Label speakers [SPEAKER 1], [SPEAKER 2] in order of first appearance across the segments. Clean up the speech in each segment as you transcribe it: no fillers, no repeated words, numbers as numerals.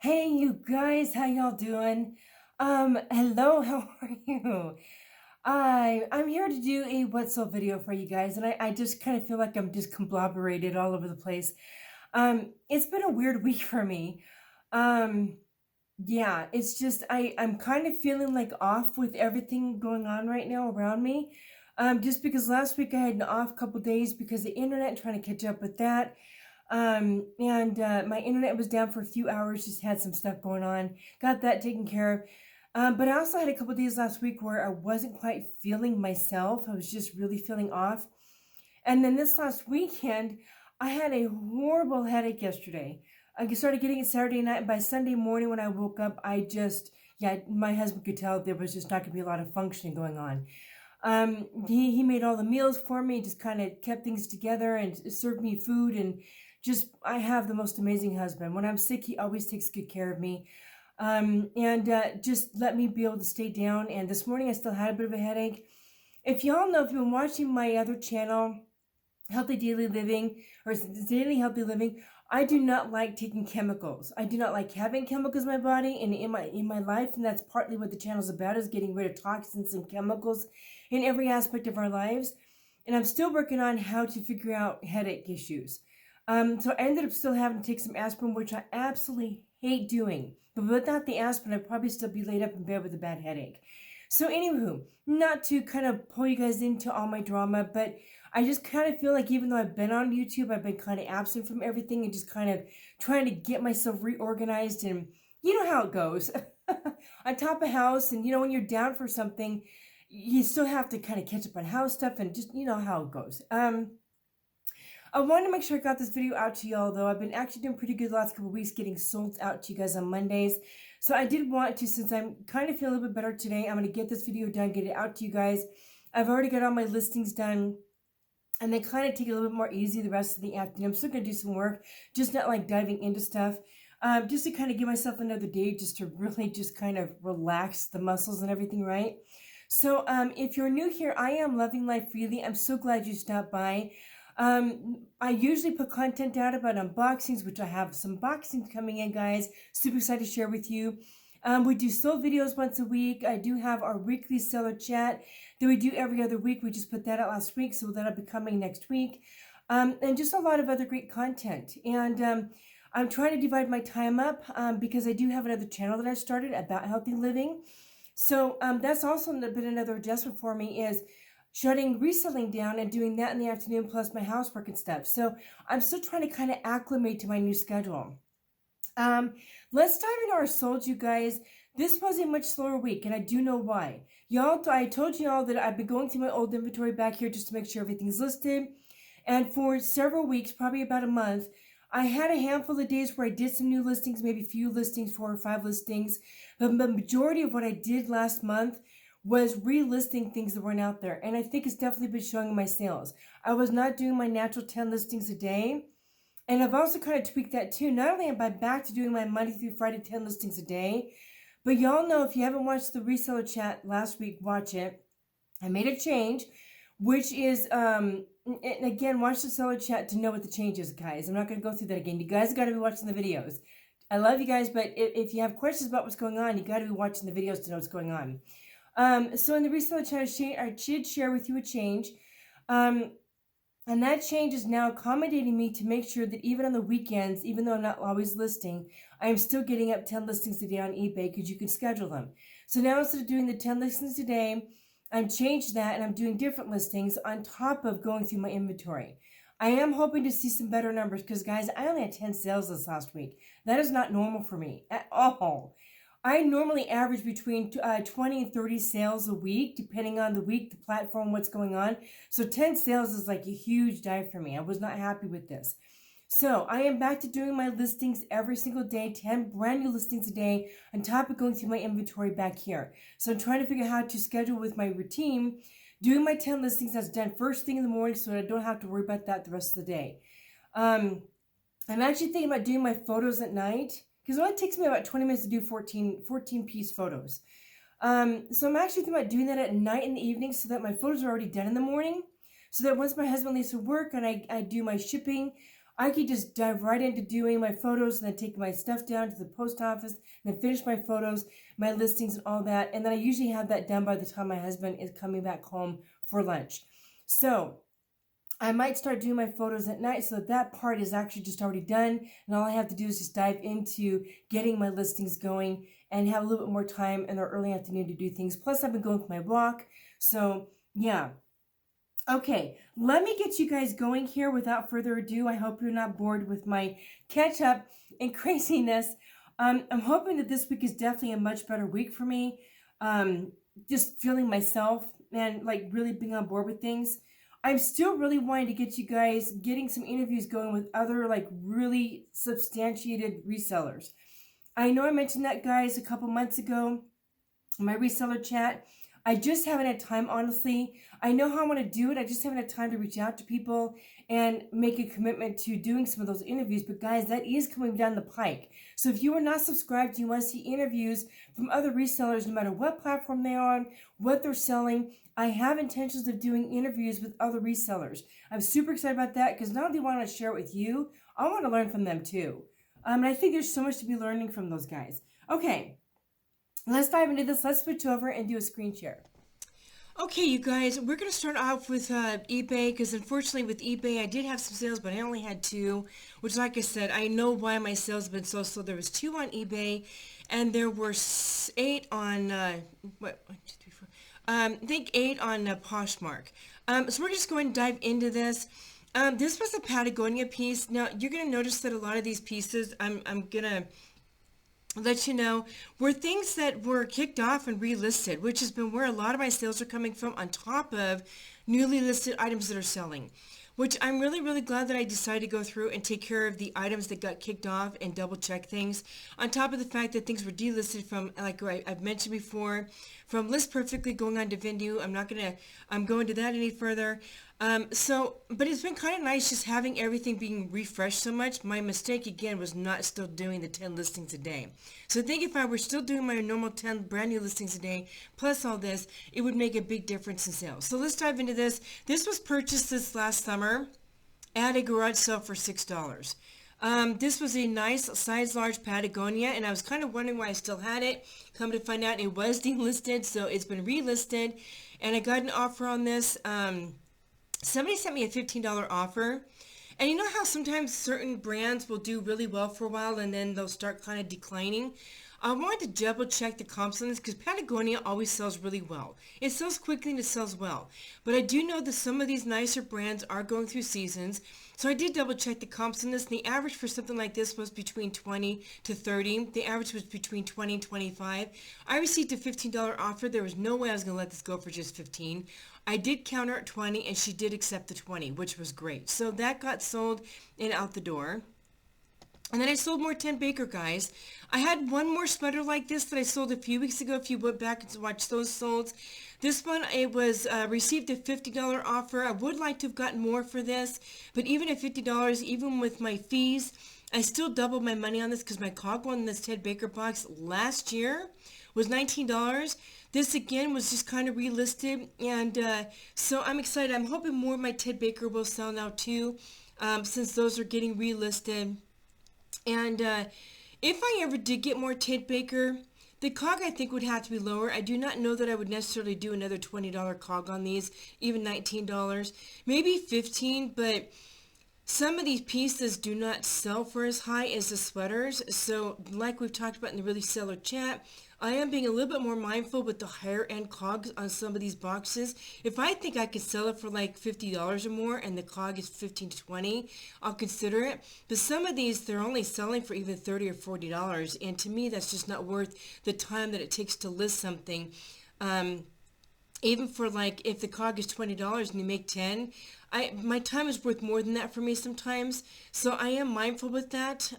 [SPEAKER 1] Hey, you guys, how y'all doing? Hello, how are you? I'm here to do a what's up video for you guys, and I just kind of feel like I'm just conglomerated all over the place. It's been a weird week for me. Um, yeah, it's just I'm kind of feeling like off with everything going on right now around me. Just because last week I had an off couple days because the internet trying to catch up with that. And my internet was down for a few hours, just had some stuff going on. Got that taken care of. But I also had a couple days last week where I wasn't quite feeling myself. I was just really feeling off. And then this last weekend, I had a horrible headache yesterday. I started getting it Saturday night, and by Sunday morning when I woke up, yeah, my husband could tell there was just not going to be a lot of functioning going on. He made all the meals for me, just kind of kept things together and served me food, and just I have the most amazing husband. When I'm sick, he always takes good care of me, and just let me be able to stay down. And this morning, I still had a bit of a headache. If y'all know, if you've been watching my other channel, Healthy Daily Living or Daily Healthy Living, I do not like taking chemicals. I do not like having chemicals in my body and in my life, and that's partly what the channel's about, is getting rid of toxins and chemicals in every aspect of our lives. And I'm still working on how to figure out headache issues. So I ended up still having to take some aspirin, which I absolutely hate doing. But without the aspirin, I'd probably still be laid up in bed with a bad headache. So anywho, not to kind of pull you guys into all my drama, but I just kind of feel like even though I've been on YouTube, I've been kind of absent from everything and just kind of trying to get myself reorganized. And you know how it goes. On top of house, and when you're down for something, you still have to kind of catch up on house stuff, and just how it goes. I wanted to make sure I got this video out to y'all, though. I've been actually doing pretty good the last couple of weeks getting sold out to you guys on Mondays. So I did want to, since I'm kind of feeling a little bit better today, I'm going to get this video done, get it out to you guys. I've already got all my listings done, and then kind of take it a little bit more easy the rest of the afternoon. I'm still going to do some work, just not like diving into stuff. Just to kind of give myself another day just to really just kind of relax the muscles and everything, right? So if you're new here, I am Loving Life Freely. I'm so glad you stopped by. I usually put content out about unboxings, which I have some boxings coming in, guys. Super excited to share with you. We do sold videos once a week. I do have our weekly seller chat that we do every other week. We just put that out last week, so that'll be coming next week. And just a lot of other great content. And I'm trying to divide my time up because I do have another channel that I started about healthy living. So that's also been another adjustment for me, is shutting reselling down and doing that in the afternoon, plus my housework and stuff. So I'm still trying to kind of acclimate to my new schedule. Let's dive into our souls, you guys. This was a much slower week, and I do know why. Y'all, I told y'all that I've been going through my old inventory back here just to make sure everything's listed. And for several weeks, probably about a month, I had a handful of days where I did some new listings, maybe a few listings, 4 or 5 listings. But the majority of what I did last month was relisting things that weren't out there. And I think it's definitely been showing in my sales. I was not doing my natural 10 listings a day. And I've also kind of tweaked that too. Not only am I back to doing my Monday through Friday 10 listings a day, but y'all know, if you haven't watched the reseller chat last week, watch it. I made a change, which is, and again, watch the seller chat to know what the change is, guys. I'm not going to go through that again. You guys got to be watching the videos. I love you guys, but if you have questions about what's going on, you got to be watching the videos to know what's going on. So in the reseller chat, I did share with you a change. And that change is now accommodating me to make sure that even on the weekends, even though I'm not always listing, I am still getting up 10 listings a day on eBay, because you can schedule them. So now, instead of doing the 10 listings a day, I've changed that, and I'm doing different listings on top of going through my inventory. I am hoping to see some better numbers, because guys, I only had 10 sales this last week. That is not normal for me at all. I normally average between 20 and 30 sales a week, depending on the week, the platform, what's going on. So 10 sales is like a huge dive for me. I was not happy with this. So I am back to doing my listings every single day, 10 brand new listings a day, on top of going through my inventory back here. So I'm trying to figure out how to schedule with my routine, doing my 10 listings that's done first thing in the morning, so I don't have to worry about that the rest of the day. I'm actually thinking about doing my photos at night, because it only takes me about 20 minutes to do 14 piece photos. So I'm actually thinking about doing that at night in the evening, so that my photos are already done in the morning, so that once my husband leaves for work and I do my shipping, I could just dive right into doing my photos and then take my stuff down to the post office and then finish my photos, my listings and all that. And then I usually have that done by the time my husband is coming back home for lunch. So I might start doing my photos at night so that part is actually just already done. And all I have to do is just dive into getting my listings going and have a little bit more time in the early afternoon to do things. Plus, I've been going for my walk. So, yeah. Okay, let me get you guys going here without further ado. I hope you're not bored with my catch up and craziness. I'm hoping that this week is definitely a much better week for me. Just feeling myself and like really being on board with things. I'm still really wanting to get you guys getting some interviews going with other like really substantiated resellers. I know I mentioned that, guys, a couple months ago, my reseller chat. I just haven't had time, honestly. I know how I want to do it. I just haven't had time to reach out to people and make a commitment to doing some of those interviews. But guys, that is coming down the pike. So if you are not subscribed, you want to see interviews from other resellers, no matter what platform they're on, what they're selling, I have intentions of doing interviews with other resellers. I'm super excited about that because not only do I want to share it with you, I want to learn from them too. And I think there's so much to be learning from those guys. Okay. Let's dive into this. Let's switch over and do a screen share. Okay, you guys, we're going to start off with eBay because unfortunately with eBay, I did have some sales, but I only had 2, which like I said, I know why my sales have been so slow. There was 2 on eBay and there were 8 on, I think 8 on Poshmark. So we're just going to dive into this. This was a Patagonia piece. Now, you're going to notice that a lot of these pieces, I'm going to let you know, were things that were kicked off and relisted, which has been where a lot of my sales are coming from, on top of newly listed items that are selling, which I'm really, really glad that I decided to go through and take care of the items that got kicked off and double check things, on top of the fact that things were delisted from, like I've mentioned before, from List Perfectly going on to Venue. I'm not going to go into that any further. But it's been kind of nice just having everything being refreshed so much. My mistake, again, was not still doing the 10 listings a day. So I think if I were still doing my normal 10 brand new listings a day, plus all this, it would make a big difference in sales. So let's dive into this. This was purchased this last summer at a garage sale for $6. This was a nice size large Patagonia, and I was kind of wondering why I still had it. Come to find out, it was delisted, so it's been relisted, and I got an offer on this. Somebody sent me a $15 offer, and you know how sometimes certain brands will do really well for a while and then they'll start kind of declining? I wanted to double check the comps on this because Patagonia always sells really well. It sells quickly and it sells well. But I do know that some of these nicer brands are going through seasons. So I did double check the comps on this, and the average for something like this was between 20 to 30. The average was between 20 and 25. I received a $15 offer. There was no way I was going to let this go for just 15. I did counter at 20, and she did accept the 20, which was great. So that got sold and out the door. And then I sold more 10 Baker, guys. I had one more sweater like this that I sold a few weeks ago. If you went back and watched those solds. This one, it was received a $50 offer. I would like to have gotten more for this. But even at $50, even with my fees, I still doubled my money on this because my cog one in this Ted Baker box last year was $19. This again was just kind of relisted. And so I'm excited. I'm hoping more of my Ted Baker will sell now too, since those are getting relisted. And if I ever did get more Ted Baker, the cog I think would have to be lower. I do not know that I would necessarily do another $20 cog on these, even $19, maybe $15, but some of these pieces do not sell for as high as the sweaters. So like we've talked about in the Really Seller chat, I am being a little bit more mindful with the higher end cogs on some of these boxes. If I think I could sell it for like $50 or more and the cog is $15 to $20, I'll consider it. But some of these, they're only selling for even $30 or $40. And to me, that's just not worth the time that it takes to list something. Even for like, if the cog is $20 and you make 10, my time is worth more than that for me sometimes. So I am mindful with that.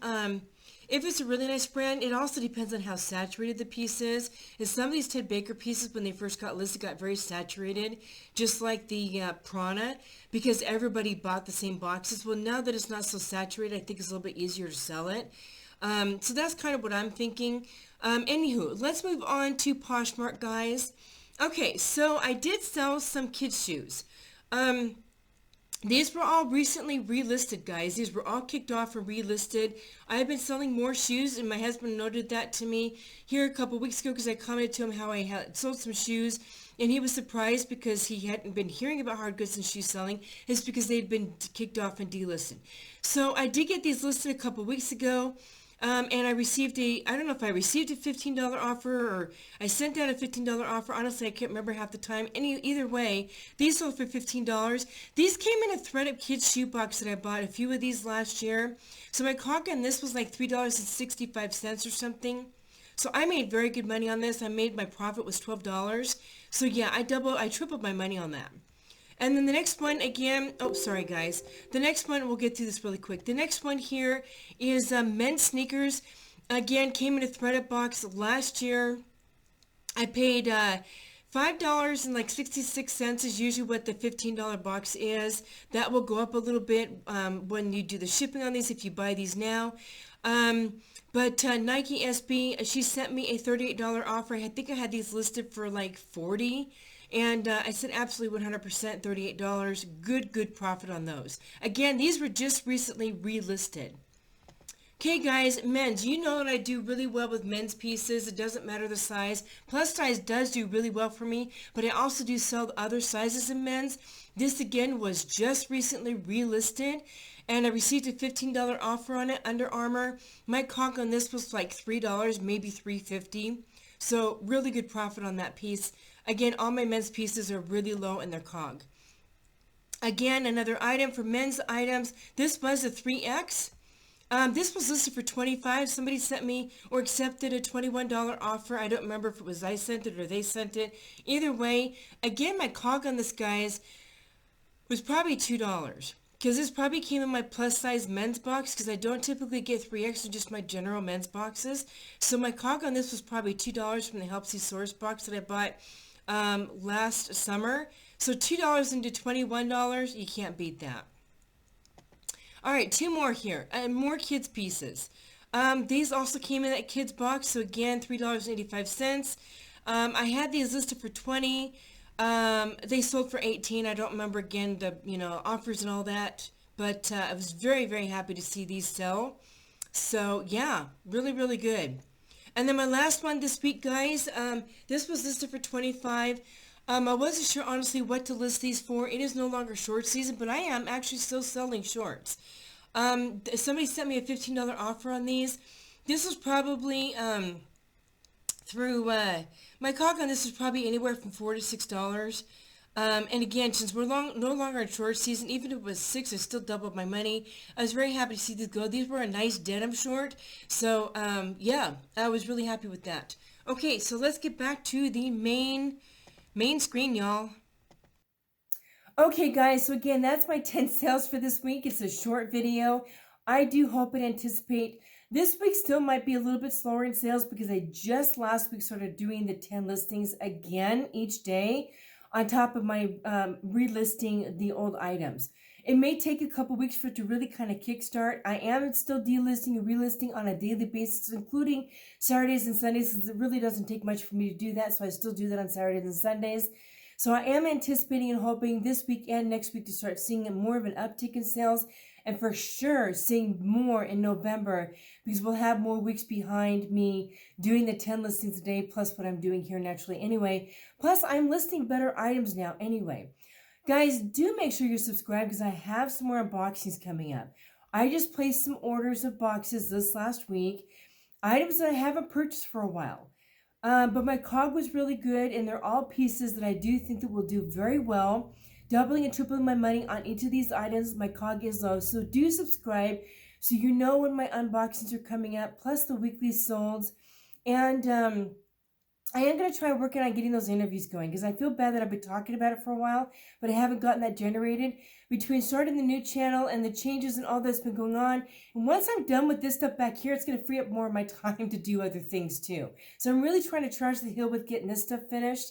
[SPEAKER 1] If it's a really nice brand, it also depends on how saturated the piece is. And some of these Ted Baker pieces, when they first got listed, got very saturated, just like the Prana, because everybody bought the same boxes. Well, now that it's not so saturated, I think it's a little bit easier to sell it. So that's kind of what I'm thinking. Anywho, let's move on to Poshmark, guys. Okay, so I did sell some kids' shoes. These were all recently relisted, guys. These were all kicked off and relisted. I've been selling more shoes, and my husband noted that to me here a couple weeks ago because I commented to him how I had sold some shoes, and he was surprised because he hadn't been hearing about hard goods and shoe selling. It's because they'd been kicked off and delisted. So I did get these listed a couple weeks ago. And I received I don't know if I received a $15 offer or I sent out a $15 offer. Honestly, I can't remember half the time. Either way, these sold for $15. These came in a thread-up kids shoe box that I bought a few of these last year. So my cost on this was like $3.65 or something. So I made very good money on this. My profit was $12. So yeah, I tripled my money on that. And then the next one again, oh, sorry guys. The next one, we'll get through this really quick. The next one here is men's sneakers. Again, came in a thread-up box last year. I paid $5.66 is usually what the $15 box is. That will go up a little bit when you do the shipping on these if you buy these now. But Nike SB, she sent me a $38 offer. I think I had these listed for like $40. And I said absolutely 100%, $38. Good profit on those. Again, these were just recently relisted. Okay, guys, men's. You know that I do really well with men's pieces. It doesn't matter the size. Plus size does do really well for me, but I also do sell other sizes in men's. This, again, was just recently relisted, and I received a $15 offer on it, Under Armour. My conk on this was like $3, maybe $3.50. So really good profit on that piece. Again, all my men's pieces are really low in their cog. Again, another item for men's items. This was a 3X. This was listed for $25. Somebody sent me or accepted a $21 offer. I don't remember if it was I sent it or they sent it. Either way, again, my cog on this, guys, was probably $2. Because this probably came in my plus size men's box because I don't typically get 3X in just my general men's boxes. So my cog on this was probably $2 from the Helpsy Source box that I bought last summer. So $2 into $21, you can't beat that. All right, two more here. More kids pieces. These also came in that kids box. So again, $3.85. I had these listed for $20. They sold for $18. I don't remember again the offers and all that, but I was very happy to see these sell. So yeah, really good. And then my last one this week, guys. This was listed for $25. I wasn't sure honestly what to list these for. It is no longer short season, but I am actually still selling shorts. Somebody sent me a $15 offer on these. This was probably through my cog on this is probably anywhere from $4 to $6. And again, since we're no longer in short season, even if it was $6, I still doubled my money. I was very happy to see these go. These were a nice denim short. So yeah, I was really happy with that. Okay, so let's get back to the main screen, y'all. Okay, guys, so again, that's my 10 sales for this week. It's a short video. I do hope and anticipate this week still might be a little bit slower in sales because I just last week started doing the 10 listings again each day on top of my relisting the old items. It may take a couple weeks for it to really kind of kickstart. I am still delisting and relisting on a daily basis, including Saturdays and Sundays, because it really doesn't take much for me to do that, so I still do that on Saturdays and Sundays. So I am anticipating and hoping this week and next week to start seeing more of an uptick in sales, and for sure seeing more in November because we'll have more weeks behind me doing the 10 listings a day plus what I'm doing here naturally anyway. Plus I'm listing better items now anyway. Guys, do make sure you're subscribed because I have some more unboxings coming up. I just placed some orders of boxes this last week, items that I haven't purchased for a while. But my cog was really good, and they're all pieces that I do think that will do very well. Doubling and tripling my money on each of these items. My cog is low, so do subscribe so you know when my unboxings are coming up, plus the weekly solds. And I am going to try working on getting those interviews going because I feel bad that I've been talking about it for a while, but I haven't gotten that generated. Between starting the new channel and the changes and all that's been going on, and once I'm done with this stuff back here, it's going to free up more of my time to do other things too. So I'm really trying to charge the hill with getting this stuff finished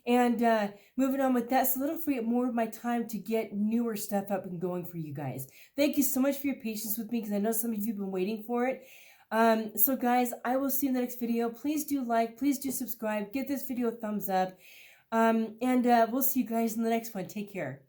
[SPEAKER 1] and moving on with that, so it'll free up more of my time to get newer stuff up and going for you guys. Thank you so much for your patience with me because I know some of you have been waiting for it. So guys, I will see you in the next video. Please do like, please do subscribe, give this video a thumbs up, and we'll see you guys in the next one. Take care.